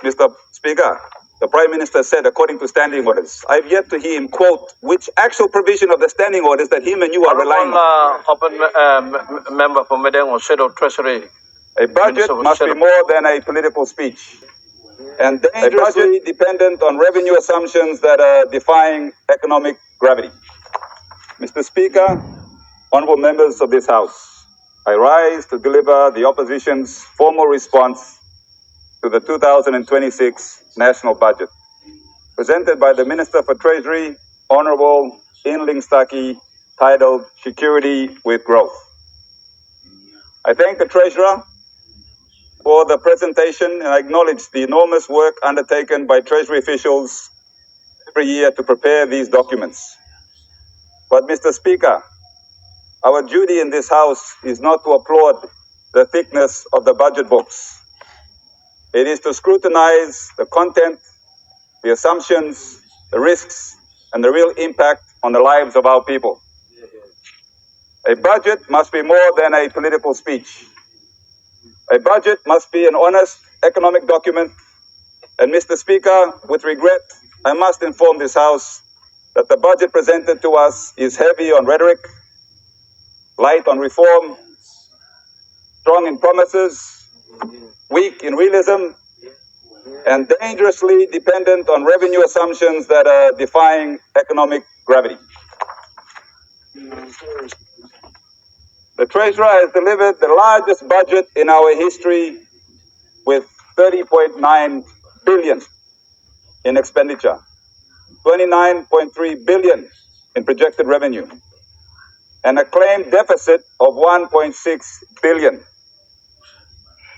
Yes, Mr. Speaker, the Prime Minister said according to standing orders. I've yet to hear him quote which actual provision of the standing orders that him and you are relying on. Member for Medang or Shadow Treasury. A budget must be more than a political speech, and dangerously dependent on revenue assumptions that are defying economic gravity. Mr. Speaker, honorable members of this House, I rise to deliver the opposition's formal response to the 2026 national budget, presented by the Minister for Treasury, Honorable Inling Staki, titled Security with Growth. I thank the Treasurer for the presentation and I acknowledge the enormous work undertaken by Treasury officials every year to prepare these documents. But, Mr. Speaker, our duty in this House is not to applaud the thickness of the budget books. It is to scrutinize the content, the assumptions, the risks, and the real impact on the lives of our people. A budget must be more than a political speech. A budget must be an honest economic document. And Mr. Speaker, with regret, I must inform this House that the budget presented to us is heavy on rhetoric, light on reform, strong in promises, weak in realism, and dangerously dependent on revenue assumptions that are defying economic gravity. The Treasurer has delivered the largest budget in our history with 30.9 billion in expenditure, 29.3 billion in projected revenue, and a claimed deficit of 1.6 billion,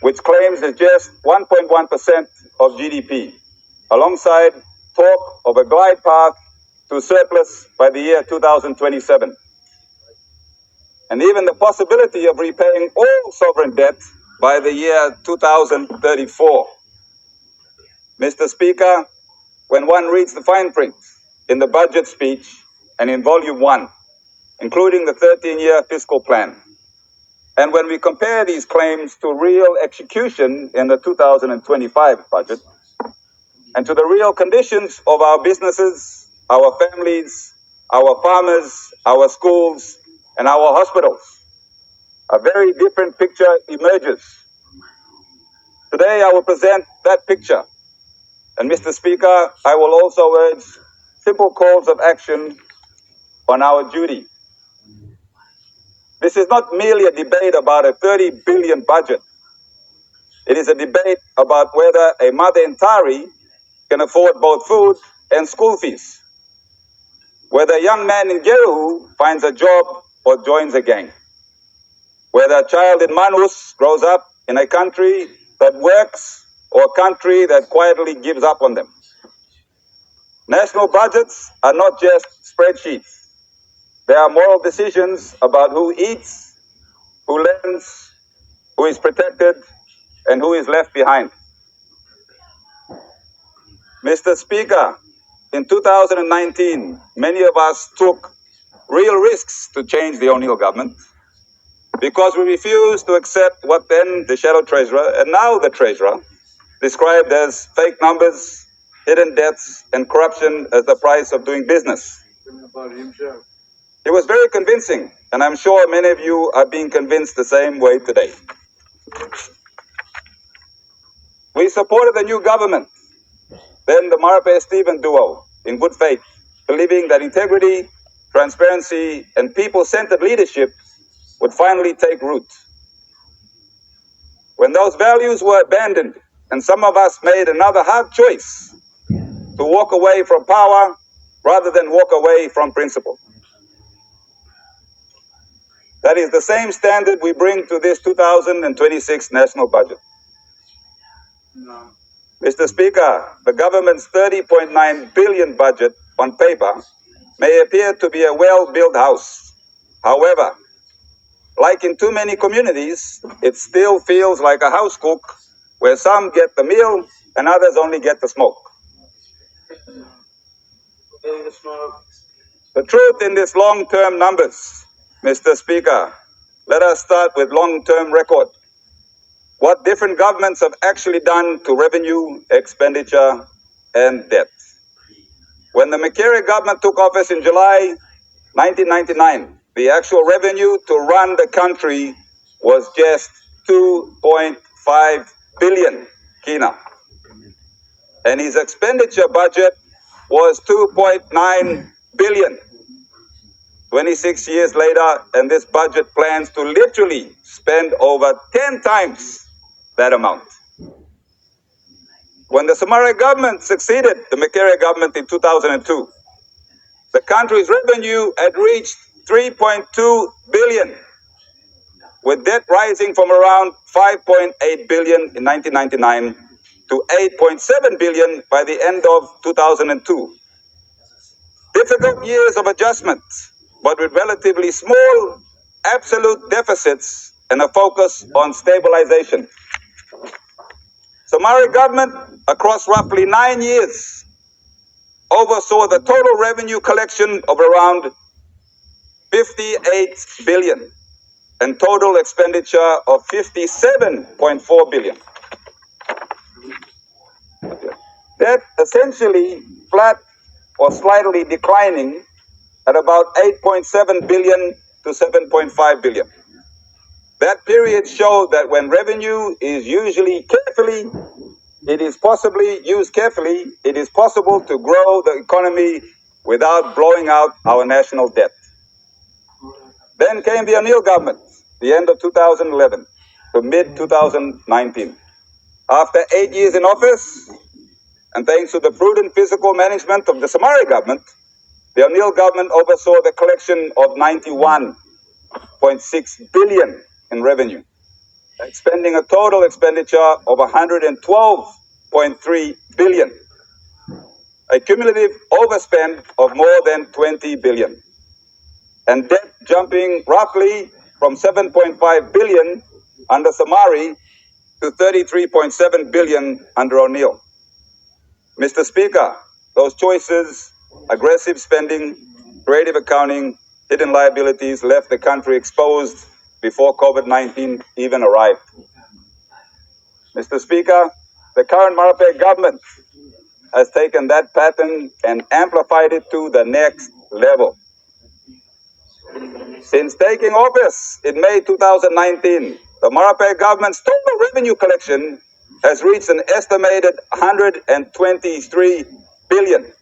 which claims is just 1.1% of GDP, alongside talk of a glide path to surplus by the year 2027. And even the possibility of repaying all sovereign debt by the year 2034. Mr. Speaker, when one reads the fine print in the budget speech and in Volume 1, including the 13-year fiscal plan, and when we compare these claims to real execution in the 2025 budget, and to the real conditions of our businesses, our families, our farmers, our schools, and our hospitals, a very different picture emerges. Today I will present that picture. And Mr. Speaker, I will also urge simple calls of action on our duty. This is not merely a debate about a 30 billion budget. It is a debate about whether a mother in Tari can afford both food and school fees, whether a young man in Jeru finds a job or joins a gang, whether a child in Manus grows up in a country that works or a country that quietly gives up on them. National budgets are not just spreadsheets. They are moral decisions about who eats, who learns, who is protected, and who is left behind. Mr. Speaker, in 2019, many of us took real risks to change the O'Neill government because we refused to accept what then the shadow treasurer and now the treasurer described as fake numbers, hidden debts, and corruption as the price of doing business. It was very convincing, and I'm sure many of you are being convinced the same way today. We supported the new government, then the Marape-Stephen duo, in good faith, believing that integrity, transparency, and people-centered leadership would finally take root. When those values were abandoned, and some of us made another hard choice to walk away from power rather than walk away from principle. That is the same standard we bring to this 2026 national budget. No. Mr. Speaker, the government's 30.9 billion budget on paper may appear to be a well-built house. However, like in too many communities, it still feels like a house cook where some get the meal and others only get the smoke. The truth in these long-term numbers, Mr. Speaker, let us start with long-term record. what different governments have actually done to revenue, expenditure, and debt. When the Makerere government took office in July 1999, the actual revenue to run the country was just 2.5 billion kina. And his expenditure budget was 2.9 billion. 26 years later, and this budget plans to literally spend over 10 times that amount. When the Somare government succeeded the Makerere government in 2002, the country's revenue had reached 3.2 billion, with debt rising from around 5.8 billion in 1999 to 8.7 billion by the end of 2002. Difficult years of adjustment, but with relatively small absolute deficits and a focus on stabilization. Somare government, across roughly 9 years, oversaw the total revenue collection of around 58 billion and total expenditure of 57.4 billion. That essentially flat or slightly declining at about 8.7 billion to 7.5 billion. That period showed that when revenue is usually carefully, it is possibly used carefully, it is possible to grow the economy without blowing out our national debt. Then came the O'Neill government, the end of 2011 to mid-2019. After 8 years in office, and thanks to the prudent fiscal management of the Somare government, the O'Neill government oversaw the collection of 91.6 billion in revenue, expending a total expenditure of 112.3 billion, a cumulative overspend of more than 20 billion, and debt jumping roughly from 7.5 billion under Somare to 33.7 billion under O'Neill. Mr. Speaker, those choices, aggressive spending, creative accounting, hidden liabilities left the country exposed before COVID-19 even arrived. Mr. Speaker, the current Marape government has taken that pattern and amplified it to the next level. Since taking office in May 2019, the Marape government's total revenue collection has reached an estimated 123 billion,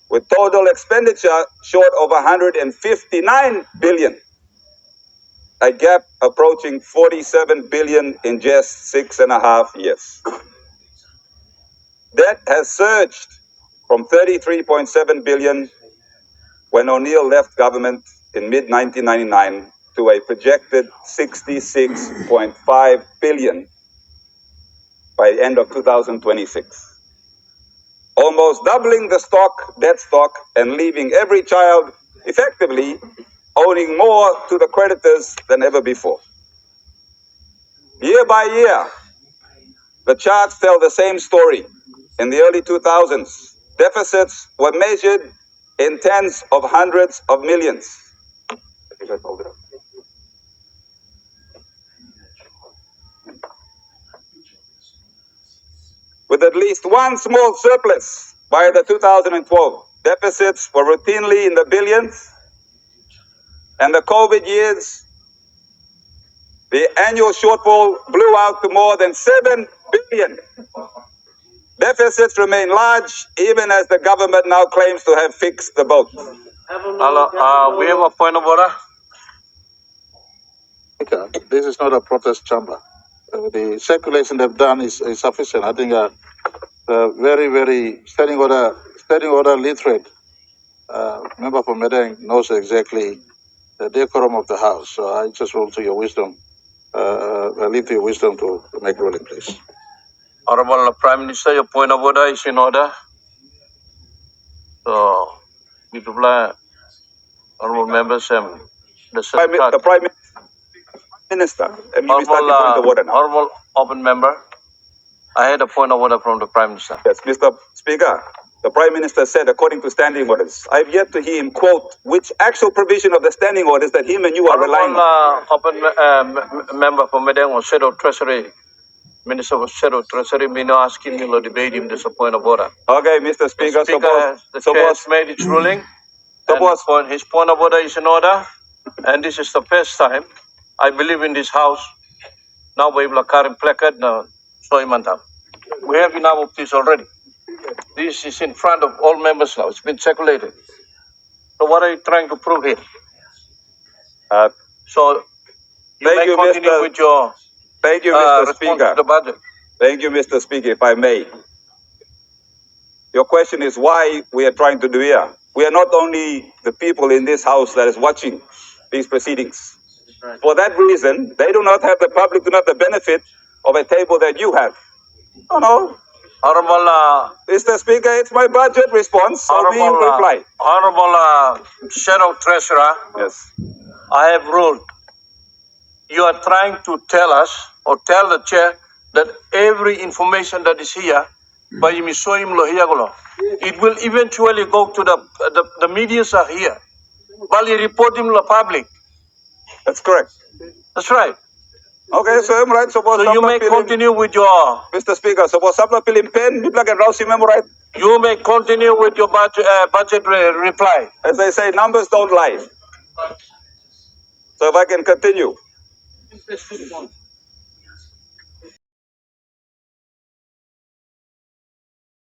with total expenditure short of 159 billion, a gap approaching 47 billion in just 6.5 years. Debt has surged from 33.7 billion when O'Neill left government in mid-1999 to a projected 66.5 billion by the end of 2026. Almost doubling the debt stock, and leaving every child effectively owing more to the creditors than ever before. Year by year, the charts tell the same story. In the early 2000s, deficits were measured in tens of hundreds of millions. With at least one small surplus by the 2012. Deficits were routinely in the billions, and the COVID years, the annual shortfall blew out to more than 7 billion. Deficits remain large, even as the government now claims to have fixed the boat. Hello, we have a point of order. This is not a protest chamber. The circulation they've done is sufficient. I think very, very standing order literate member for Medang knows exactly the decorum of the House. So I just roll to your wisdom. I leave to your wisdom to make ruling, please. Honorable Prime Minister, your point of order is in order. So, you reply, honorable members, and the The Prime Minister. Honorable open member, I had a point of order from the Prime Minister. Yes, Mr. Speaker. The Prime Minister said, according to standing orders. I've yet to hear him quote which actual provision of the standing orders that him and you are relying on. Open member for Medang or Shadow Treasury, Minister of Shadow Treasury, me no asking me to debate him this point of order. Okay, Mr. Speaker. The chair has made its ruling. His point of order is in order, and this is the first time I believe in this house. Now we have a current placard now. We have enough of this already. This is in front of all members now. It's been circulated. So what are you trying to prove here? So you may continue with your Thank you, Mr. Speaker. To the budget. Thank you, Mr. Speaker, if I may. Your question is why we are trying to do here. We are not only the people in this house that is watching these proceedings. For that reason, they do not have the public, do not have the benefit of a table that you have. No. Honorable Mr. Speaker, it's my budget response. Reply. Honorable Shadow Treasurer. Yes. I have ruled. You are trying to tell us or tell the chair that every information that is here by it will eventually go to the medias are here. While you report him to the public. That's correct. That's right. Okay, so I'm right. So you may continue with your Mr. Speaker, suppose I'm feeling pen, people can rouse him, right? You may continue with your budget reply. As I say, numbers don't lie. So if I can continue.